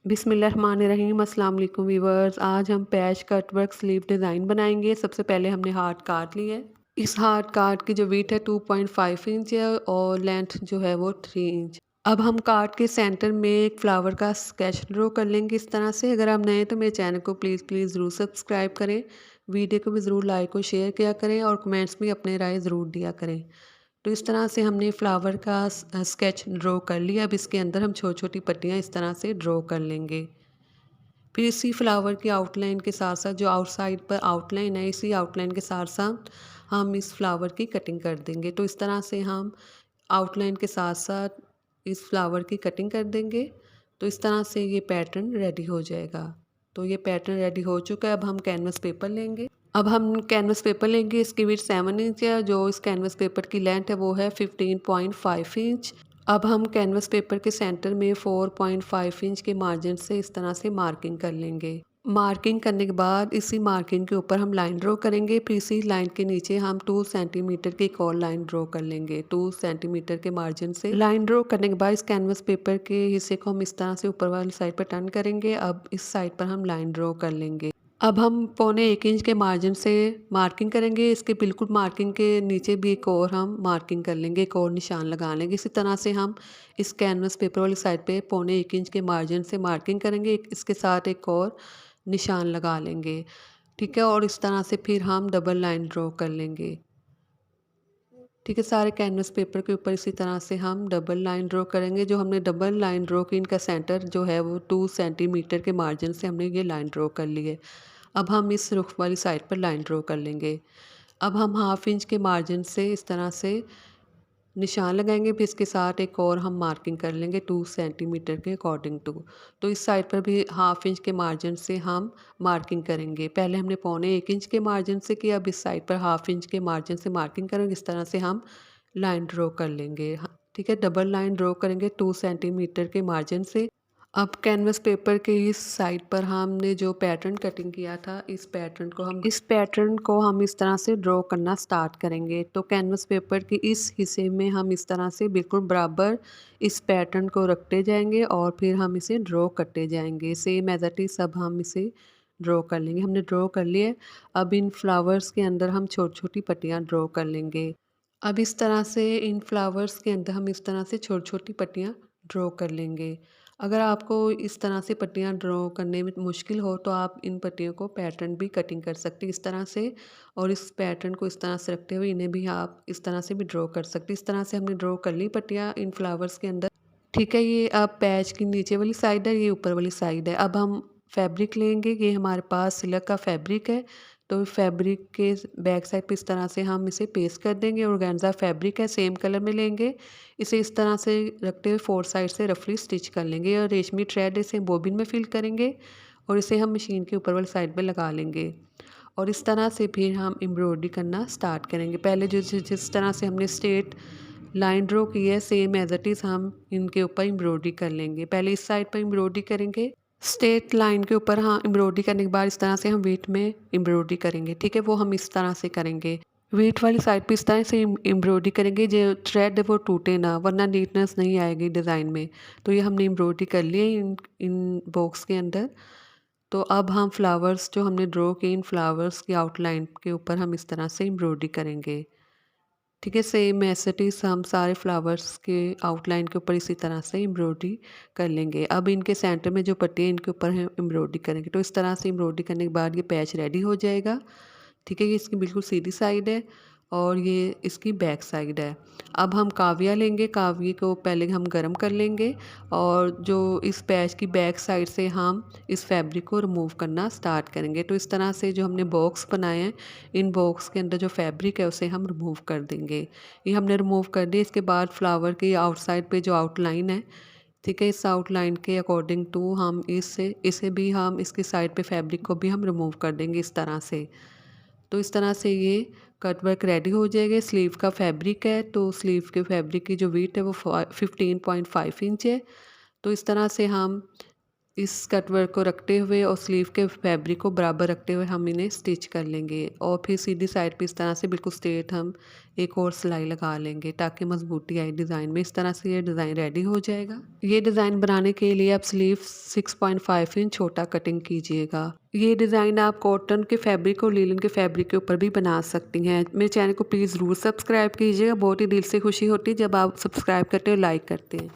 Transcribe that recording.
बिस्मिल्लाहिर्रहमानिर्रहीम अस्सलाम वालेकुम वीवर्स। आज हम patch cut work sleeve design बनाएंगे। सबसे पहले हमने हार्ड कार्ड ली है। इस हार्ड कार्ड की जो वीथ है 2.5 इंच है और लेंथ जो है वो 3 इंच। अब हम कार्ड के सेंटर में एक फ्लावर का स्केच ड्रॉ कर लेंगे इस तरह से। अगर आप नए हैं तो मेरे चैनल को प्लीज़ प्लीज़ ज़रूर सब्सक्राइब करें, वीडियो को भी ज़रूर लाइक और शेयर किया करें और कमेंट्स में अपने राय ज़रूर दिया करें। तो इस तरह से हमने फ्लावर का स्केच ड्रॉ कर लिया। अब इसके अंदर हम छोटी छोटी पट्टियाँ इस तरह से ड्रॉ कर लेंगे। फिर इसी फ्लावर की आउटलाइन के साथ साथ जो आउटसाइड पर आउटलाइन है, इसी आउटलाइन के साथ साथ हम इस फ्लावर की कटिंग कर देंगे। तो इस तरह से हम आउटलाइन के साथ साथ इस फ्लावर की कटिंग कर देंगे। तो इस तरह से ये पैटर्न रेडी हो जाएगा। तो ये पैटर्न रेडी हो चुका है। अब हम कैनवस पेपर लेंगे। इसकी विड्थ 7 इंच है। जो इस कैनवस पेपर की लेंथ है वो है 15.5 इंच। अब हम कैनवस पेपर के सेंटर में 4.5 इंच के मार्जिन से इस तरह से मार्किंग कर लेंगे। मार्किंग करने के बाद इसी मार्किंग के ऊपर हम लाइन ड्रॉ करेंगे। फिर इसी लाइन के नीचे हम 2 सेंटीमीटर की एक और लाइन ड्रॉ कर लेंगे। 2 सेंटीमीटर के मार्जिन से लाइन ड्रॉ करने के बाद इस कैनवस पेपर के हिस्से को हम इस तरह से ऊपर वाली साइड पर टर्न करेंगे। अब इस साइड पर हम लाइन ड्रॉ कर लेंगे। अब हम 1.25 इंच के मार्जिन से मार्किंग करेंगे। इसके बिल्कुल मार्किंग के नीचे भी एक और हम मार्किंग कर लेंगे, एक और निशान लगा लेंगे। इसी तरह से हम इस कैनवस पेपर वाली साइड पे 1.25 इंच के मार्जिन से मार्किंग करेंगे। इसके साथ एक और निशान लगा लेंगे, ठीक है। और इस तरह से फिर हम डबल लाइन ड्रॉ कर लेंगे, ठीक है। सारे कैनवस पेपर के ऊपर इसी तरह से हम डबल लाइन ड्रॉ करेंगे। जो हमने डबल लाइन ड्रॉ की, इनका सेंटर जो है वो 2 सेंटीमीटर के मार्जिन से हमने ये लाइन ड्रॉ कर ली है। अब हम इस रुख वाली साइड पर लाइन ड्रॉ कर लेंगे। अब हम 1/2 इंच के मार्जिन से इस तरह से निशान लगाएंगे। फिर इसके साथ एक और हम मार्किंग कर लेंगे 2 सेंटीमीटर के अकॉर्डिंग टू। तो इस साइड पर भी 1/2 इंच के मार्जिन से हम मार्किंग करेंगे। पहले हमने 1.25 इंच के मार्जिन से किया, अब इस साइड पर 1/2 इंच के मार्जिन से मार्किंग करेंगे। इस तरह से हम लाइन ड्रॉ कर लेंगे, ठीक है। डबल लाइन ड्रॉ करेंगे 2 सेंटीमीटर के मार्जिन से। अब कैनवस पेपर के इस साइड पर हमने जो पैटर्न कटिंग किया था, इस पैटर्न को हम इस तरह से ड्रॉ करना स्टार्ट करेंगे। तो कैनवस पेपर के इस हिस्से में हम इस तरह से बिल्कुल बराबर इस पैटर्न को रखते जाएंगे और फिर हम इसे ड्रॉ करते जाएंगे। सेम एज इट इज सब हम इसे ड्रॉ कर लेंगे। हमने ड्रॉ कर लिया। अब इन फ्लावर्स के अंदर हम छोटी छोटी पट्टियाँ ड्रॉ कर लेंगे। अब इस तरह से इन फ्लावर्स के अंदर हम इस तरह से छोटी छोटी पट्टियाँ ड्रॉ कर लेंगे। अगर आपको इस तरह से पट्टियाँ ड्रॉ करने में मुश्किल हो तो आप इन पट्टियों को पैटर्न भी कटिंग कर सकते हैं इस तरह से। और इस पैटर्न को इस तरह से रखते हुए इन्हें भी आप इस तरह से भी ड्रॉ कर सकते हैं। इस तरह से हमने ड्रॉ कर ली पट्टियाँ इन फ्लावर्स के अंदर, ठीक है। ये अब पैच की नीचे वाली साइड है, ये ऊपर वाली साइड है। अब हम फैब्रिक लेंगे। ये हमारे पास सिल्क का फैब्रिक है। तो फैब्रिक के बैक साइड पे इस तरह से हम इसे पेस्ट कर देंगे। ऑर्गेन्जा फैब्रिक है, सेम कलर में लेंगे। इसे इस तरह से रखते हुए 4 साइड से रफली स्टिच कर लेंगे और रेशमी थ्रेड इसे बॉबिन में फिल करेंगे और इसे हम मशीन के ऊपर वाली साइड पे लगा लेंगे। और इस तरह से फिर हम एम्ब्रॉयडरी करना स्टार्ट करेंगे। पहले जिस तरह से हमने स्ट्रेट लाइन ड्रॉ की है, सेम एज इट इज़ हम इनके ऊपर एम्ब्रॉयडरी कर लेंगे। पहले इस साइड पर एम्ब्रॉयडरी करेंगे स्ट्रेट लाइन के ऊपर। हाँ, एम्ब्रॉयडरी करने के बाद इस तरह से हम वेट में एम्ब्रॉयडरी करेंगे, ठीक है। वो हम इस तरह से करेंगे। वेट वाली साइड पे इस तरह से एम्ब्रॉयडरी करेंगे जो थ्रेड है वो टूटे ना, वरना नीटनेस नहीं आएगी डिज़ाइन में। तो ये हमने एम्ब्रॉयडरी कर ली है इन इन बॉक्स के अंदर। तो अब हम फ्लावर्स जो हमने ड्रॉ किए, इन फ्लावर्स की आउटलाइन के ऊपर हम इस तरह से एम्ब्रॉयडरी करेंगे, ठीक है। सेम एज इट इज़ हम सारे फ्लावर्स के आउटलाइन के ऊपर इसी तरह से एम्ब्रॉयडरी कर लेंगे। अब इनके सेंटर में जो पट्टी है इनके ऊपर हम एम्ब्रॉयडरी करेंगे। तो इस तरह से एम्ब्रॉयडरी करने के बाद ये पैच रेडी हो जाएगा, ठीक है। ये इसकी बिल्कुल सीधी साइड है और ये इसकी बैक साइड है। अब हम काविया लेंगे। काविये को पहले हम गरम कर लेंगे और जो इस पैच की बैक साइड से हम इस फैब्रिक को रिमूव करना स्टार्ट करेंगे। तो इस तरह से जो हमने बॉक्स बनाए हैं, इन बॉक्स के अंदर जो फैब्रिक है उसे हम रिमूव कर देंगे। ये हमने रिमूव कर दिया। इसके बाद फ्लावर की आउटसाइड पे जो आउटलाइन है, ठीक है, इस आउटलाइन के अकॉर्डिंग टू हम इसे भी हम इसकी साइड पे फैब्रिक को भी हम रिमूव कर देंगे इस तरह से। तो इस तरह से ये कट वर्क रेडी हो जाएगा। स्लीव का फैब्रिक है, तो स्लीव के फैब्रिक की जो वीथ है वो 15.5 इंच है। तो इस तरह से हम इस कटवर्क को रखते हुए और स्लीव के फैब्रिक को बराबर रखते हुए हम इन्हें स्टिच कर लेंगे और फिर सीधी साइड पे इस तरह से बिल्कुल स्ट्रेट हम एक और सिलाई लगा लेंगे ताकि मजबूती आए डिज़ाइन में। इस तरह से ये डिज़ाइन रेडी हो जाएगा। ये डिज़ाइन बनाने के लिए आप स्लीव 6.5 इंच छोटा कटिंग कीजिएगा। ये डिज़ाइन आप कॉटन के फैब्रिक और लीलन के फैब्रिक के ऊपर भी बना सकती हैं। मेरे चैनल को प्लीज़ ज़रूर सब्सक्राइब कीजिएगा। बहुत ही दिल से खुशी होती है जब आप सब्सक्राइब करते हो, लाइक करते हैं।